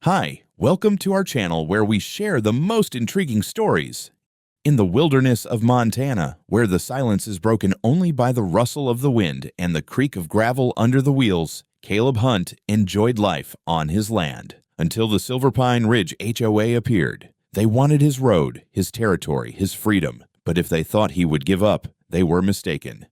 Hi, welcome to our channel where we share the most intriguing stories. In the wilderness of Montana, where the silence is broken only by the rustle of the wind and the creak of gravel under the wheels, Caleb Hunt enjoyed life on his land until the Silver Pine Ridge HOA appeared. They wanted his road, his territory, his freedom, but if they thought he would give up, they were mistaken.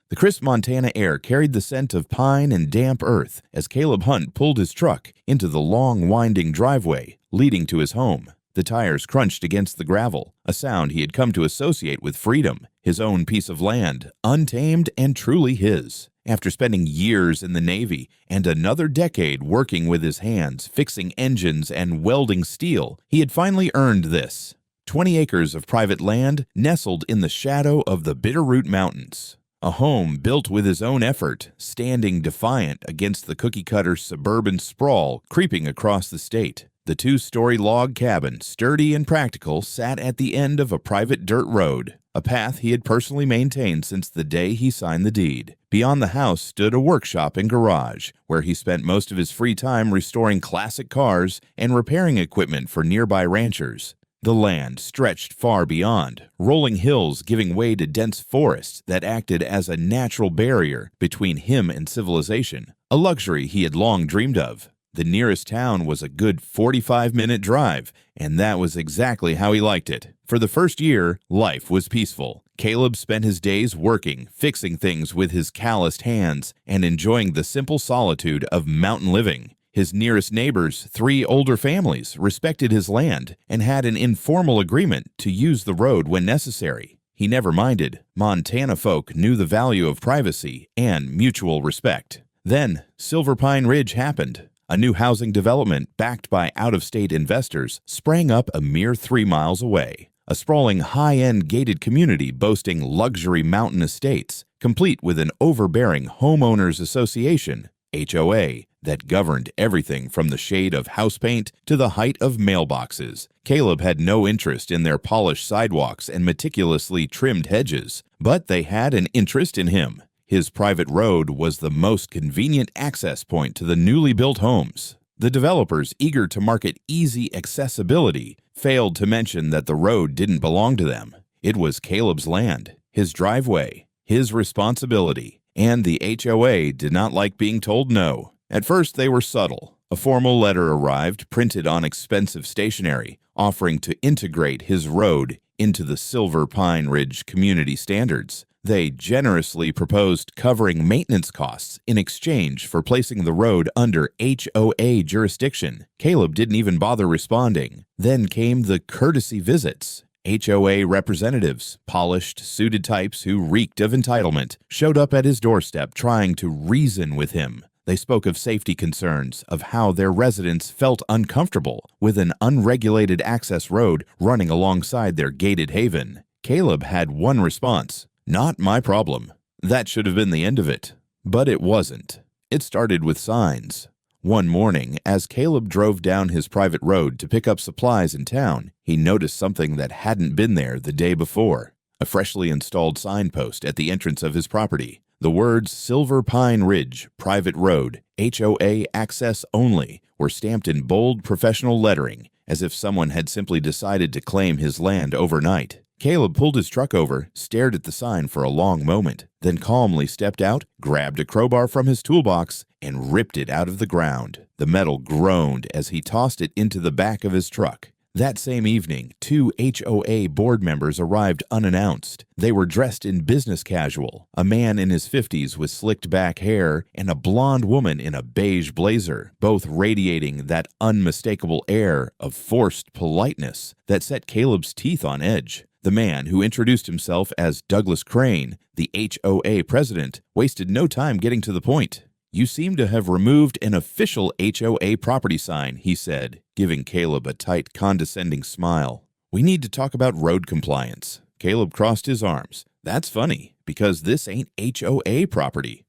The crisp Montana air carried the scent of pine and damp earth as Caleb Hunt pulled his truck into the long, winding driveway leading to his home. The tires crunched against the gravel, a sound he had come to associate with freedom, his own piece of land, untamed and truly his. After spending years in the Navy and another decade working with his hands, fixing engines and welding steel, he had finally earned this. 20 acres of private land nestled in the shadow of the Bitterroot Mountains. A home built with his own effort, standing defiant against the cookie-cutter suburban sprawl creeping across the state. The two-story log cabin, sturdy and practical, sat at the end of a private dirt road, a path he had personally maintained since the day he signed the deed. Beyond the house stood a workshop and garage, where he spent most of his free time restoring classic cars and repairing equipment for nearby ranchers. The land stretched far beyond, rolling hills giving way to dense forests that acted as a natural barrier between him and civilization, a luxury he had long dreamed of. The nearest town was a good 45-minute drive, and that was exactly how he liked it. For the first year, life was peaceful. Caleb spent his days working, fixing things with his calloused hands, and enjoying the simple solitude of mountain living. His nearest neighbors, 3 older families, respected his land and had an informal agreement to use the road when necessary. He never minded. Montana folk knew the value of privacy and mutual respect. Then, Silver Pine Ridge happened. A new housing development backed by out-of-state investors sprang up a mere 3 miles away. A sprawling high-end gated community boasting luxury mountain estates, complete with an overbearing homeowners association, HOA, that governed everything from the shade of house paint to the height of mailboxes. Caleb had no interest in their polished sidewalks and meticulously trimmed hedges, but they had an interest in him. His private road was the most convenient access point to the newly built homes. The developers, eager to market easy accessibility, failed to mention that the road didn't belong to them. It was Caleb's land, his driveway, his responsibility, and the HOA did not like being told no. At first, they were subtle. A formal letter arrived, printed on expensive stationery, offering to integrate his road into the Silver Pine Ridge community standards. They generously proposed covering maintenance costs in exchange for placing the road under HOA jurisdiction. Caleb didn't even bother responding. Then came the courtesy visits. HOA representatives, polished, suited types who reeked of entitlement, showed up at his doorstep trying to reason with him. They spoke of safety concerns, of how their residents felt uncomfortable with an unregulated access road running alongside their gated haven. Caleb had one response: "Not my problem." That should have been the end of it. But it wasn't. It started with signs. One morning, as Caleb drove down his private road to pick up supplies in town, he noticed something that hadn't been there the day before. A freshly installed signpost at the entrance of his property. The words Silver Pine Ridge, Private Road, HOA Access Only were stamped in bold professional lettering, as if someone had simply decided to claim his land overnight. Caleb pulled his truck over, stared at the sign for a long moment, then calmly stepped out, grabbed a crowbar from his toolbox, and ripped it out of the ground. The metal groaned as he tossed it into the back of his truck. That same evening, 2 HOA board members arrived unannounced. They were dressed in business casual, a man in his 50s with slicked back hair and a blonde woman in a beige blazer, both radiating that unmistakable air of forced politeness that set Caleb's teeth on edge. The man, who introduced himself as Douglas Crane, the HOA president, wasted no time getting to the point. "You seem to have removed an official HOA property sign," he said, giving Caleb a tight, condescending smile. "We need to talk about road compliance." Caleb crossed his arms. "That's funny, because this ain't HOA property."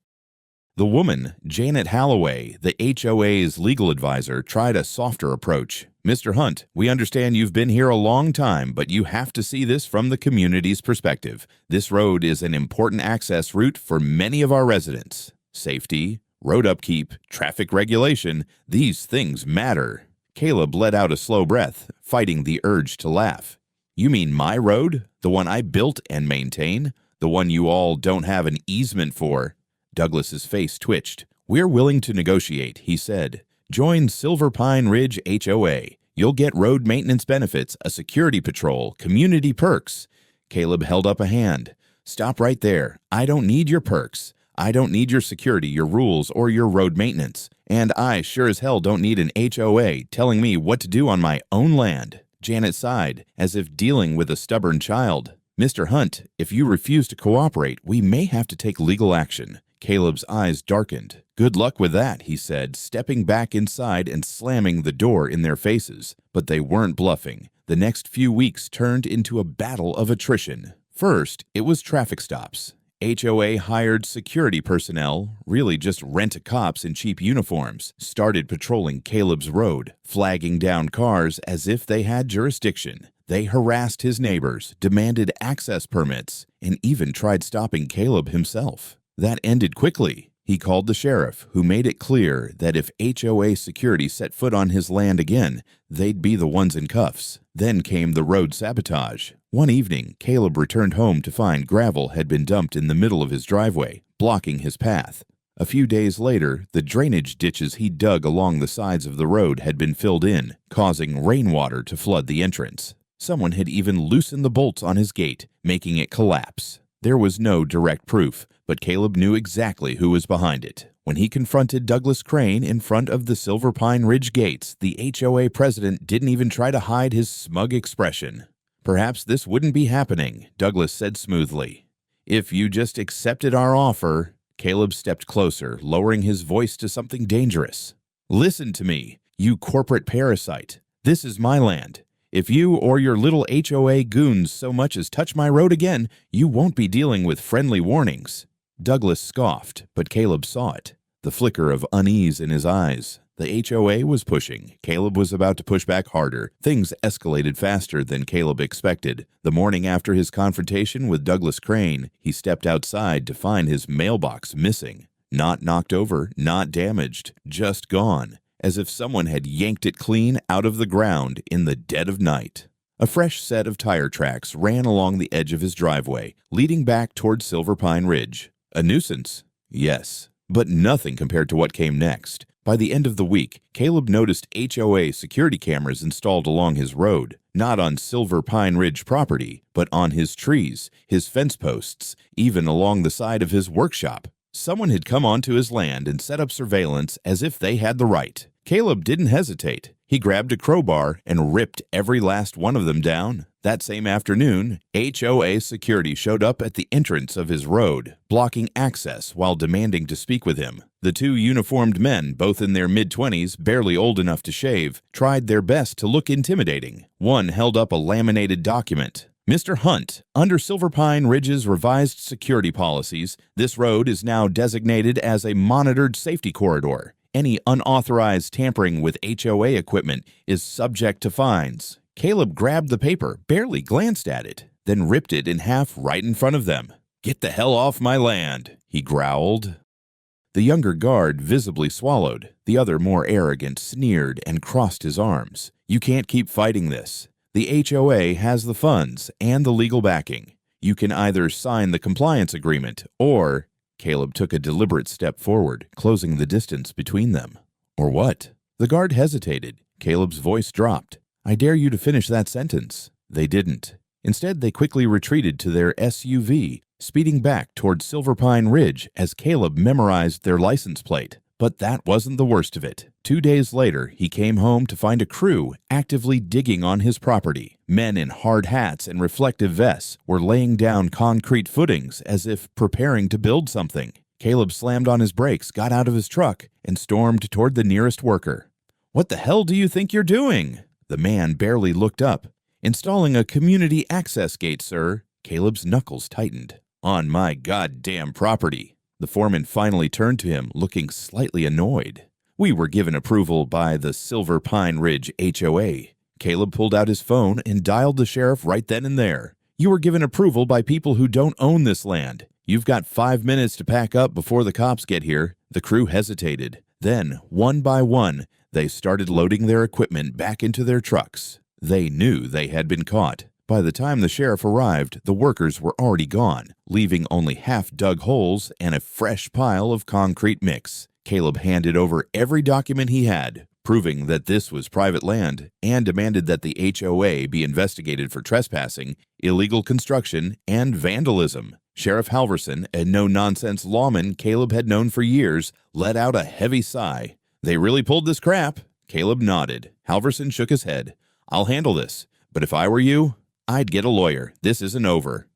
The woman, Janet Halloway, the HOA's legal advisor, tried a softer approach. "Mr. Hunt, we understand you've been here a long time, but you have to see this from the community's perspective. This road is an important access route for many of our residents. Safety, road upkeep, traffic regulation, these things matter." Caleb let out a slow breath, fighting the urge to laugh. You mean my road? The one I built and maintain? The one you all don't have an easement for? Douglas's face twitched. We're willing to negotiate, he said. Join Silver Pine Ridge HOA. You'll get road maintenance benefits, a security patrol, community perks. Caleb held up a hand. Stop right there. I don't need your perks. I don't need your security, your rules, or your road maintenance. And I sure as hell don't need an HOA telling me what to do on my own land. Janet sighed, as if dealing with a stubborn child. Mr. Hunt, if you refuse to cooperate, we may have to take legal action. Caleb's eyes darkened. Good luck with that, he said, stepping back inside and slamming the door in their faces. But they weren't bluffing. The next few weeks turned into a battle of attrition. First, it was traffic stops. HOA hired security personnel, really just rent-a-cops in cheap uniforms, started patrolling Caleb's road, flagging down cars as if they had jurisdiction. They harassed his neighbors, demanded access permits, and even tried stopping Caleb himself. That ended quickly. He called the sheriff, who made it clear that if HOA security set foot on his land again, they'd be the ones in cuffs. Then came the road sabotage. One evening, Caleb returned home to find gravel had been dumped in the middle of his driveway, blocking his path. A few days later, the drainage ditches he dug along the sides of the road had been filled in, causing rainwater to flood the entrance. Someone had even loosened the bolts on his gate, making it collapse. There was no direct proof, but Caleb knew exactly who was behind it. When he confronted Douglas Crane in front of the Silver Pine Ridge gates, the HOA president didn't even try to hide his smug expression. Perhaps this wouldn't be happening, Douglas said smoothly. If you just accepted our offer. Caleb stepped closer, lowering his voice to something dangerous. Listen to me, you corporate parasite. This is my land. If you or your little HOA goons so much as touch my road again, you won't be dealing with friendly warnings. Douglas scoffed, but Caleb saw it. The flicker of unease in his eyes. The HOA was pushing. Caleb was about to push back harder. Things escalated faster than Caleb expected. The morning after his confrontation with Douglas Crane, he stepped outside to find his mailbox missing. Not knocked over, not damaged, just gone, as if someone had yanked it clean out of the ground in the dead of night. A fresh set of tire tracks ran along the edge of his driveway, leading back toward Silver Pine Ridge. A nuisance? Yes, but nothing compared to what came next. By the end of the week, Caleb noticed HOA security cameras installed along his road, not on Silver Pine Ridge property, but on his trees, his fence posts, even along the side of his workshop. Someone had come onto his land and set up surveillance as if they had the right. Caleb didn't hesitate. He grabbed a crowbar and ripped every last one of them down. That same afternoon, HOA security showed up at the entrance of his road, blocking access while demanding to speak with him. The two uniformed men, both in their mid-20s, barely old enough to shave, tried their best to look intimidating. One held up a laminated document. Mr. Hunt, under Silver Pine Ridge's revised security policies, this road is now designated as a monitored safety corridor. Any unauthorized tampering with HOA equipment is subject to fines. Caleb grabbed the paper, barely glanced at it, then ripped it in half right in front of them. "Get the hell off my land," he growled. The younger guard visibly swallowed. The other, more arrogant, sneered and crossed his arms. "You can't keep fighting this. The HOA has the funds and the legal backing. You can either sign the compliance agreement or—" Caleb took a deliberate step forward, closing the distance between them. "Or what?" The guard hesitated. Caleb's voice dropped. "I dare you to finish that sentence." They didn't. Instead, they quickly retreated to their SUV, speeding back toward Silver Pine Ridge as Caleb memorized their license plate. But that wasn't the worst of it. 2 days later, he came home to find a crew actively digging on his property. Men in hard hats and reflective vests were laying down concrete footings as if preparing to build something. Caleb slammed on his brakes, got out of his truck, and stormed toward the nearest worker. "What the hell do you think you're doing?" The man barely looked up. "Installing a community access gate, sir." Caleb's knuckles tightened. "On my goddamn property." The foreman finally turned to him, looking slightly annoyed. "We were given approval by the Silver Pine Ridge HOA. Caleb pulled out his phone and dialed the sheriff right then and there. "You were given approval by people who don't own this land. You've got 5 minutes to pack up before the cops get here." The crew hesitated. Then, one by one, They started loading their equipment back into their trucks. They knew they had been caught. By the time the sheriff arrived, the workers were already gone, leaving only half-dug holes and a fresh pile of concrete mix. Caleb handed over every document he had, proving that this was private land, and demanded that the HOA be investigated for trespassing, illegal construction, and vandalism. Sheriff Halverson, a no-nonsense lawman Caleb had known for years, let out a heavy sigh. "They really pulled this crap." Caleb nodded. Halverson shook his head. "I'll handle this, but if I were you, I'd get a lawyer. This isn't over."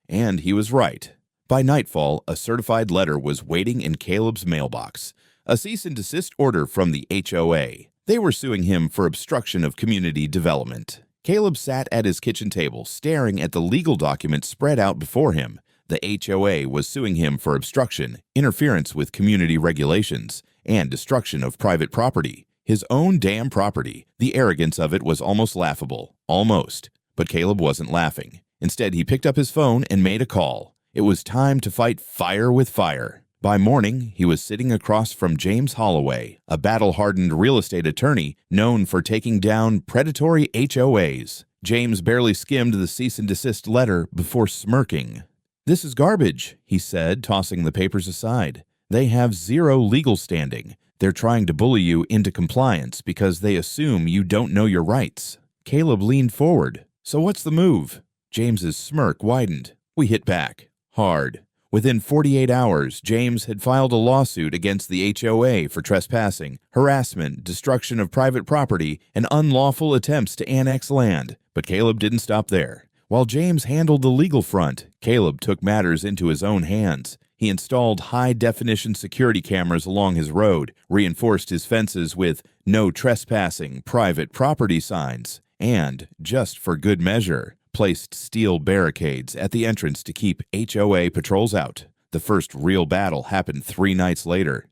And he was right. By nightfall, a certified letter was waiting in Caleb's mailbox. A cease and desist order from the HOA. They were suing him for obstruction of community development. Caleb sat at his kitchen table, staring at the legal documents spread out before him. The HOA was suing him for obstruction, interference with community regulations, and destruction of private property. His own damn property. The arrogance of it was almost laughable. Almost. But Caleb wasn't laughing. Instead, he picked up his phone and made a call. It was time to fight fire with fire. By morning, he was sitting across from James Holloway, a battle-hardened real estate attorney known for taking down predatory HOAs. James barely skimmed the cease and desist letter before smirking. "This is garbage," he said, tossing the papers aside. "They have zero legal standing. They're trying to bully you into compliance because they assume you don't know your rights." Caleb leaned forward. "So what's the move?" James's smirk widened. "We hit back. Hard." Within 48 hours, James had filed a lawsuit against the HOA for trespassing, harassment, destruction of private property, and unlawful attempts to annex land. But Caleb didn't stop there. While James handled the legal front, Caleb took matters into his own hands. He installed high-definition security cameras along his road, reinforced his fences with "No trespassing, private property" signs, and, just for good measure, placed steel barricades at the entrance to keep HOA patrols out. The first real battle happened 3 nights later.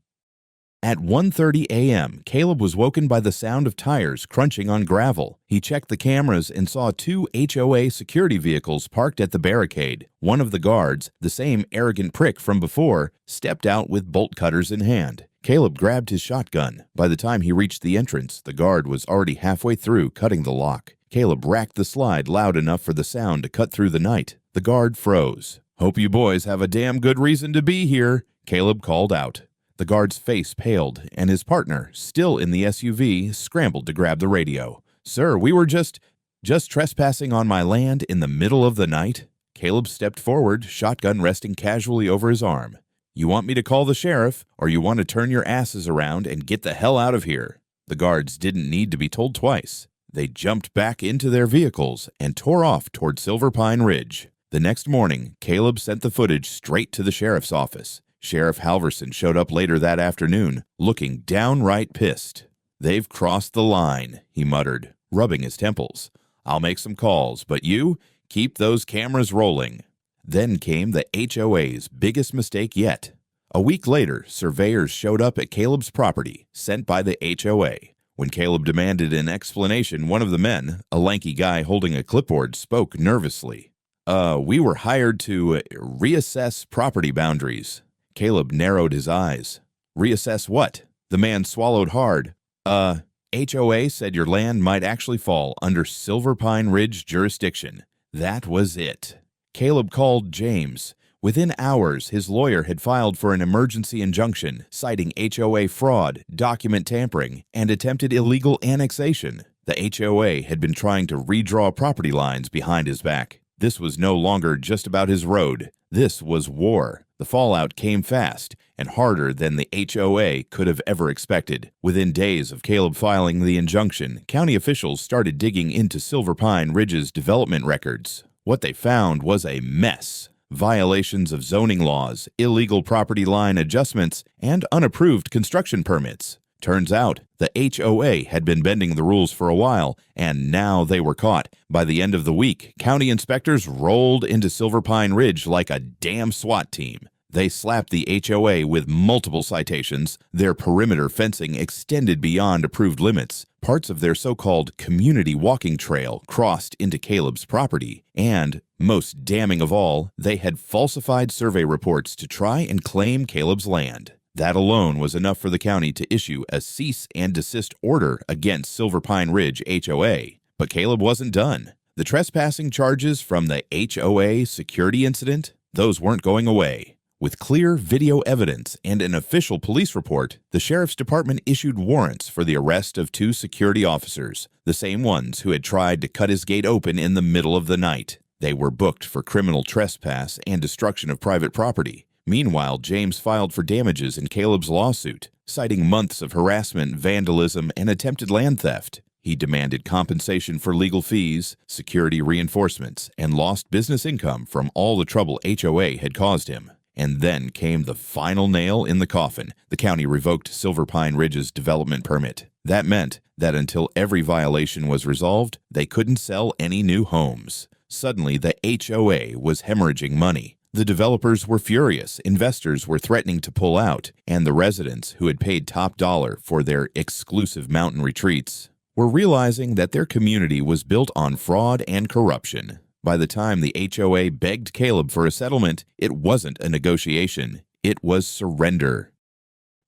At 1:30 a.m., Caleb was woken by the sound of tires crunching on gravel. He checked the cameras and saw 2 HOA security vehicles parked at the barricade. One of the guards, the same arrogant prick from before, stepped out with bolt cutters in hand. Caleb grabbed his shotgun. By the time he reached the entrance, the guard was already halfway through cutting the lock. Caleb racked the slide loud enough for the sound to cut through the night. The guard froze. "Hope you boys have a damn good reason to be here," Caleb called out. The guard's face paled, and his partner, still in the SUV, scrambled to grab the radio. "Sir, we were just trespassing on my land in the middle of the night." Caleb stepped forward, shotgun resting casually over his arm. "You want me to call the sheriff, or you want to turn your asses around and get the hell out of here?" The guards didn't need to be told twice. They jumped back into their vehicles and tore off toward Silver Pine Ridge. The next morning, Caleb sent the footage straight to the sheriff's office. Sheriff Halverson showed up later that afternoon, looking downright pissed. "They've crossed the line," he muttered, rubbing his temples. "I'll make some calls, but you, keep those cameras rolling." Then came the HOA's biggest mistake yet. A week later, surveyors showed up at Caleb's property, sent by the HOA. When Caleb demanded an explanation, one of the men, a lanky guy holding a clipboard, spoke nervously. We were hired to reassess property boundaries." Caleb narrowed his eyes. "Reassess what?" The man swallowed hard. HOA said your land might actually fall under Silver Pine Ridge jurisdiction." That was it. Caleb called James. Within hours, his lawyer had filed for an emergency injunction, citing HOA fraud, document tampering, and attempted illegal annexation. The HOA had been trying to redraw property lines behind his back. This was no longer just about his road. This was war. The fallout came fast and harder than the HOA could have ever expected. Within days of Caleb filing the injunction, county officials started digging into Silver Pine Ridge's development records. What they found was a mess. Violations of zoning laws, illegal property line adjustments, and unapproved construction permits. Turns out, the HOA had been bending the rules for a while, and now they were caught. By the end of the week, county inspectors rolled into Silver Pine Ridge like a damn SWAT team. They slapped the HOA with multiple citations. Their perimeter fencing extended beyond approved limits. Parts of their so-called community walking trail crossed into Caleb's property. And, most damning of all, they had falsified survey reports to try and claim Caleb's land. That alone was enough for the county to issue a cease and desist order against Silver Pine Ridge HOA. But Caleb wasn't done. The trespassing charges from the HOA security incident, those weren't going away. With clear video evidence and an official police report, the sheriff's department issued warrants for the arrest of 2 security officers, the same ones who had tried to cut his gate open in the middle of the night. They were booked for criminal trespass and destruction of private property. Meanwhile, James filed for damages in Caleb's lawsuit, citing months of harassment, vandalism, and attempted land theft. He demanded compensation for legal fees, security reinforcements, and lost business income from all the trouble HOA had caused him. And then came the final nail in the coffin. The county revoked Silver Pine Ridge's development permit. That meant that until every violation was resolved, they couldn't sell any new homes. Suddenly, the HOA was hemorrhaging money. The developers were furious, investors were threatening to pull out, and the residents, who had paid top dollar for their exclusive mountain retreats, were realizing that their community was built on fraud and corruption. By the time the HOA begged Caleb for a settlement, it wasn't a negotiation, it was surrender.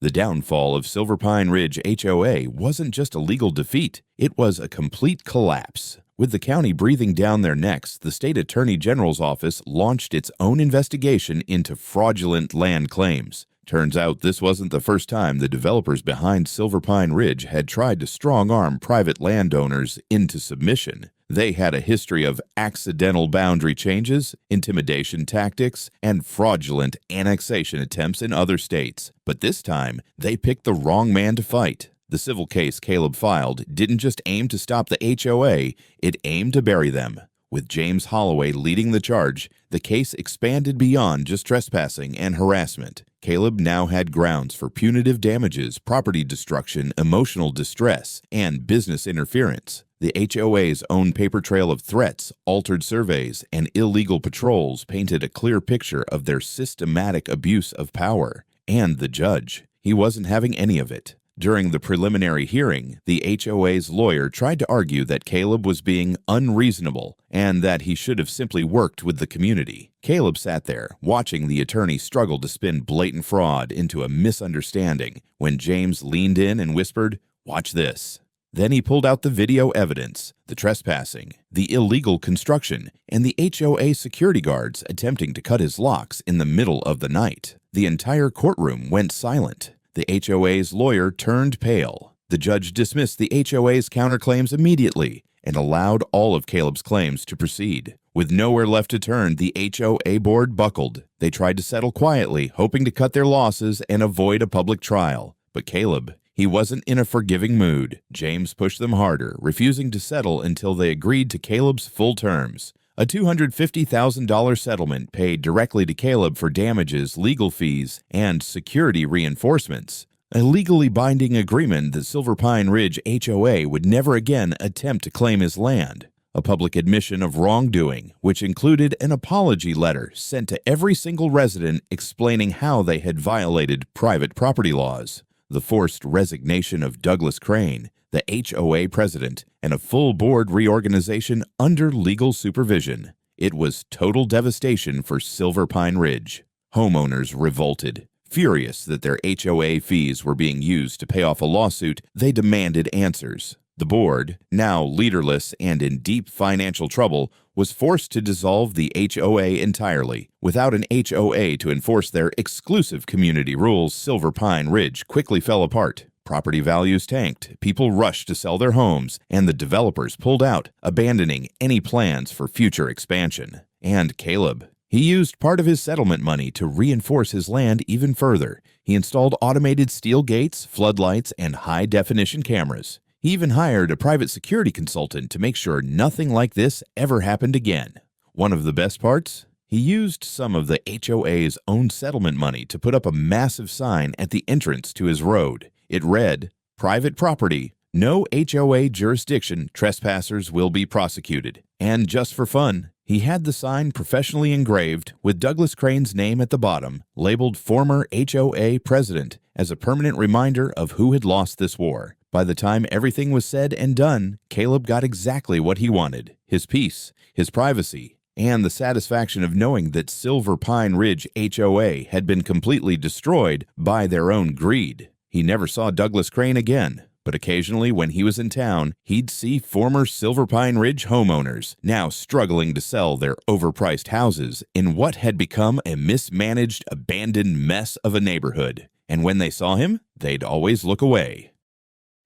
The downfall of Silver Pine Ridge HOA wasn't just a legal defeat, it was a complete collapse. With the county breathing down their necks, the state attorney general's office launched its own investigation into fraudulent land claims. Turns out this wasn't the first time the developers behind Silver Pine Ridge had tried to strong-arm private landowners into submission. They had a history of accidental boundary changes, intimidation tactics, and fraudulent annexation attempts in other states. But this time, they picked the wrong man to fight. The civil case Caleb filed didn't just aim to stop the HOA, it aimed to bury them. With James Holloway leading the charge, the case expanded beyond just trespassing and harassment. Caleb now had grounds for punitive damages, property destruction, emotional distress, and business interference. The HOA's own paper trail of threats, altered surveys, and illegal patrols painted a clear picture of their systematic abuse of power. And the judge, he wasn't having any of it. During the preliminary hearing, the HOA's lawyer tried to argue that Caleb was being unreasonable and that he should have simply worked with the community. Caleb sat there, watching the attorney struggle to spin blatant fraud into a misunderstanding when James leaned in and whispered, "Watch this." Then he pulled out the video evidence, the trespassing, the illegal construction, and the HOA security guards attempting to cut his locks in the middle of the night. The entire courtroom went silent. The HOA's lawyer turned pale. The judge dismissed the HOA's counterclaims immediately and allowed all of Caleb's claims to proceed. With nowhere left to turn, the HOA board buckled. They tried to settle quietly, hoping to cut their losses and avoid a public trial. But Caleb, he wasn't in a forgiving mood. James pushed them harder, refusing to settle until they agreed to Caleb's full terms. A $250,000 settlement paid directly to Caleb for damages, legal fees, and security reinforcements. A legally binding agreement that Silver Pine Ridge HOA would never again attempt to claim his land. A public admission of wrongdoing, which included an apology letter sent to every single resident explaining how they had violated private property laws. The forced resignation of Douglas Crane, the HOA president, and a full board reorganization under legal supervision. It was total devastation for Silver Pine Ridge. Homeowners revolted. Furious that their HOA fees were being used to pay off a lawsuit, they demanded answers. The board, now leaderless and in deep financial trouble, was forced to dissolve the HOA entirely. Without an HOA to enforce their exclusive community rules, Silver Pine Ridge quickly fell apart. Property values tanked, people rushed to sell their homes, and the developers pulled out, abandoning any plans for future expansion. And Caleb, he used part of his settlement money to reinforce his land even further. He installed automated steel gates, floodlights, and high-definition cameras. He even hired a private security consultant to make sure nothing like this ever happened again. One of the best parts? He used some of the HOA's own settlement money to put up a massive sign at the entrance to his road. It read, "Private property, no HOA jurisdiction, trespassers will be prosecuted." And just for fun, he had the sign professionally engraved with Douglas Crane's name at the bottom, labeled former HOA president, as a permanent reminder of who had lost this war. By the time everything was said and done, Caleb got exactly what he wanted: his peace, his privacy, and the satisfaction of knowing that Silver Pine Ridge HOA had been completely destroyed by their own greed. He never saw Douglas Crane again, but occasionally when he was in town, he'd see former Silver Pine Ridge homeowners now struggling to sell their overpriced houses in what had become a mismanaged, abandoned mess of a neighborhood. And when they saw him, they'd always look away.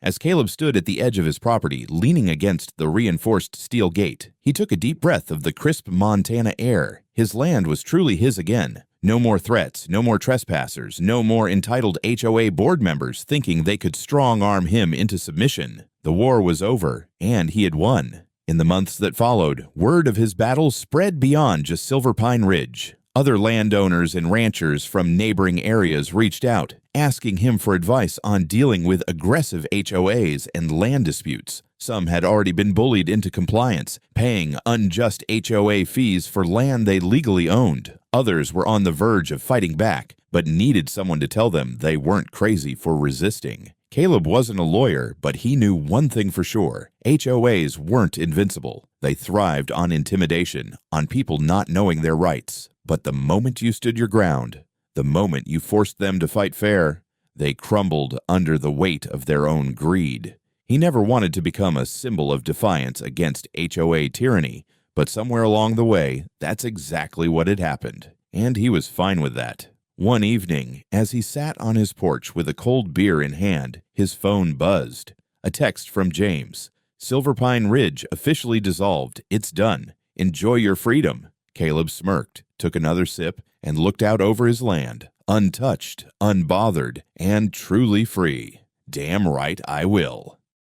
As Caleb stood at the edge of his property, leaning against the reinforced steel gate, he took a deep breath of the crisp Montana air. His land was truly his again. No more threats, no more trespassers, no more entitled HOA board members thinking they could strong-arm him into submission. The war was over, and he had won. In the months that followed, word of his battle spread beyond just Silver Pine Ridge. Other landowners and ranchers from neighboring areas reached out, asking him for advice on dealing with aggressive HOAs and land disputes. Some had already been bullied into compliance, paying unjust HOA fees for land they legally owned. Others were on the verge of fighting back, but needed someone to tell them they weren't crazy for resisting. Caleb wasn't a lawyer, but he knew one thing for sure. HOAs weren't invincible. They thrived on intimidation, on people not knowing their rights. But the moment you stood your ground, the moment you forced them to fight fair, they crumbled under the weight of their own greed. He never wanted to become a symbol of defiance against HOA tyranny, but somewhere along the way, that's exactly what had happened, and he was fine with that. One evening, as he sat on his porch with a cold beer in hand, his phone buzzed. A text from James. Silver Pine Ridge officially dissolved. It's done. Enjoy your freedom. Caleb smirked, took another sip, and looked out over his land, untouched, unbothered, and truly free. Damn right I will.